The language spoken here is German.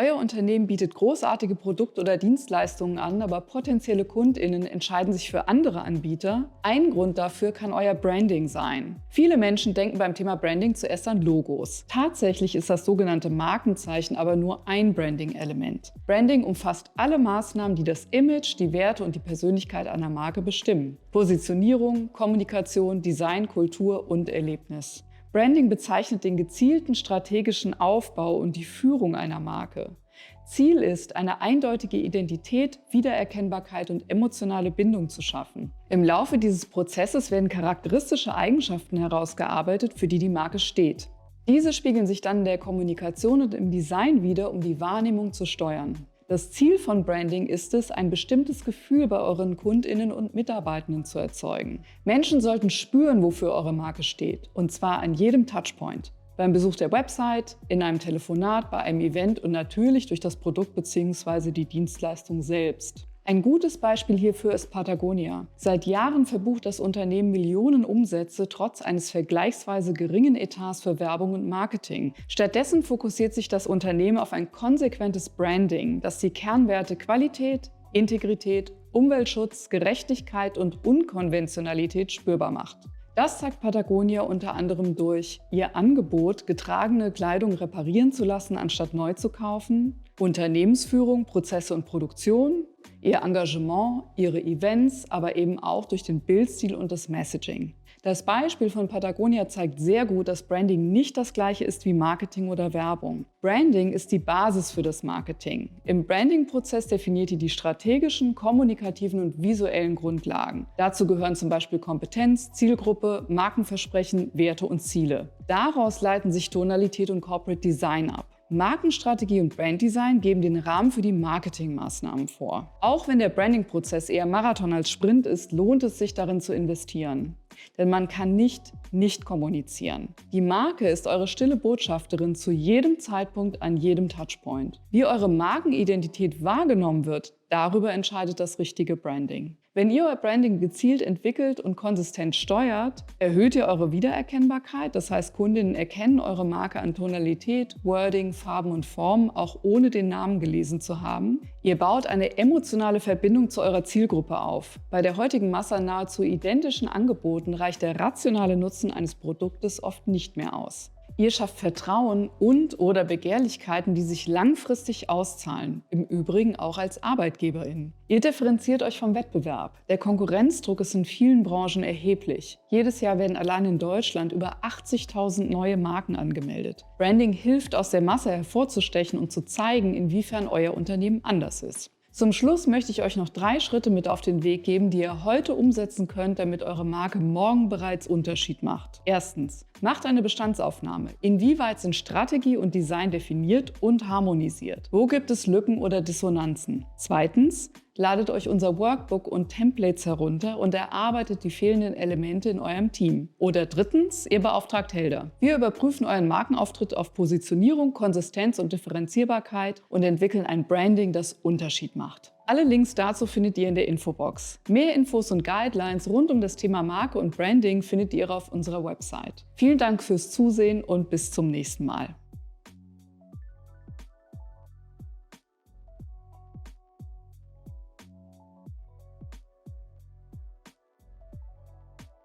Euer Unternehmen bietet großartige Produkte oder Dienstleistungen an, aber potenzielle KundInnen entscheiden sich für andere Anbieter. Ein Grund dafür kann euer Branding sein. Viele Menschen denken beim Thema Branding zuerst an Logos. Tatsächlich ist das sogenannte Markenzeichen aber nur ein Branding-Element. Branding umfasst alle Maßnahmen, die das Image, die Werte und die Persönlichkeit einer Marke bestimmen. Positionierung, Kommunikation, Design, Kultur und Erlebnis. Branding bezeichnet den gezielten strategischen Aufbau und die Führung einer Marke. Ziel ist, eine eindeutige Identität, Wiedererkennbarkeit und emotionale Bindung zu schaffen. Im Laufe dieses Prozesses werden charakteristische Eigenschaften herausgearbeitet, für die die Marke steht. Diese spiegeln sich dann in der Kommunikation und im Design wider, um die Wahrnehmung zu steuern. Das Ziel von Branding ist es, ein bestimmtes Gefühl bei euren KundInnen und Mitarbeitenden zu erzeugen. Menschen sollten spüren, wofür eure Marke steht, und zwar an jedem Touchpoint. Beim Besuch der Website, in einem Telefonat, bei einem Event und natürlich durch das Produkt bzw. die Dienstleistung selbst. Ein gutes Beispiel hierfür ist Patagonia. Seit Jahren verbucht das Unternehmen Millionen Umsätze trotz eines vergleichsweise geringen Etats für Werbung und Marketing. Stattdessen fokussiert sich das Unternehmen auf ein konsequentes Branding, das die Kernwerte Qualität, Integrität, Umweltschutz, Gerechtigkeit und Unkonventionalität spürbar macht. Das zeigt Patagonia unter anderem durch ihr Angebot, getragene Kleidung reparieren zu lassen, anstatt neu zu kaufen, Unternehmensführung, Prozesse und Produktion, ihr Engagement, ihre Events, aber eben auch durch den Bildstil und das Messaging. Das Beispiel von Patagonia zeigt sehr gut, dass Branding nicht das gleiche ist wie Marketing oder Werbung. Branding ist die Basis für das Marketing. Im Branding-Prozess definiert ihr die strategischen, kommunikativen und visuellen Grundlagen. Dazu gehören zum Beispiel Kompetenz, Zielgruppe, Markenversprechen, Werte und Ziele. Daraus leiten sich Tonalität und Corporate Design ab. Markenstrategie und Branddesign geben den Rahmen für die Marketingmaßnahmen vor. Auch wenn der Branding-Prozess eher Marathon als Sprint ist, lohnt es sich darin zu investieren. Denn man kann nicht kommunizieren. Die Marke ist eure stille Botschafterin zu jedem Zeitpunkt an jedem Touchpoint. Wie eure Markenidentität wahrgenommen wird, darüber entscheidet das richtige Branding. Wenn ihr euer Branding gezielt entwickelt und konsistent steuert, erhöht ihr eure Wiedererkennbarkeit. Das heißt, Kundinnen erkennen eure Marke an Tonalität, Wording, Farben und Formen, auch ohne den Namen gelesen zu haben. Ihr baut eine emotionale Verbindung zu eurer Zielgruppe auf. Bei der heutigen Masse an nahezu identischen Angeboten reicht der rationale Nutzen eines Produktes oft nicht mehr aus. Ihr schafft Vertrauen und/oder Begehrlichkeiten, die sich langfristig auszahlen, im Übrigen auch als Arbeitgeberin. Ihr differenziert euch vom Wettbewerb. Der Konkurrenzdruck ist in vielen Branchen erheblich. Jedes Jahr werden allein in Deutschland über 80.000 neue Marken angemeldet. Branding hilft, aus der Masse hervorzustechen und zu zeigen, inwiefern euer Unternehmen anders ist. Zum Schluss möchte ich euch noch 3 Schritte mit auf den Weg geben, die ihr heute umsetzen könnt, damit eure Marke morgen bereits Unterschied macht. Erstens, macht eine Bestandsaufnahme. Inwieweit sind Strategie und Design definiert und harmonisiert? Wo gibt es Lücken oder Dissonanzen? Zweitens, ladet euch unser Workbook und Templates herunter und erarbeitet die fehlenden Elemente in eurem Team. Oder drittens, ihr beauftragt Helder. Wir überprüfen euren Markenauftritt auf Positionierung, Konsistenz und Differenzierbarkeit und entwickeln ein Branding, das Unterschied macht. Alle Links dazu findet ihr in der Infobox. Mehr Infos und Guidelines rund um das Thema Marke und Branding findet ihr auf unserer Website. Vielen Dank fürs Zusehen und bis zum nächsten Mal.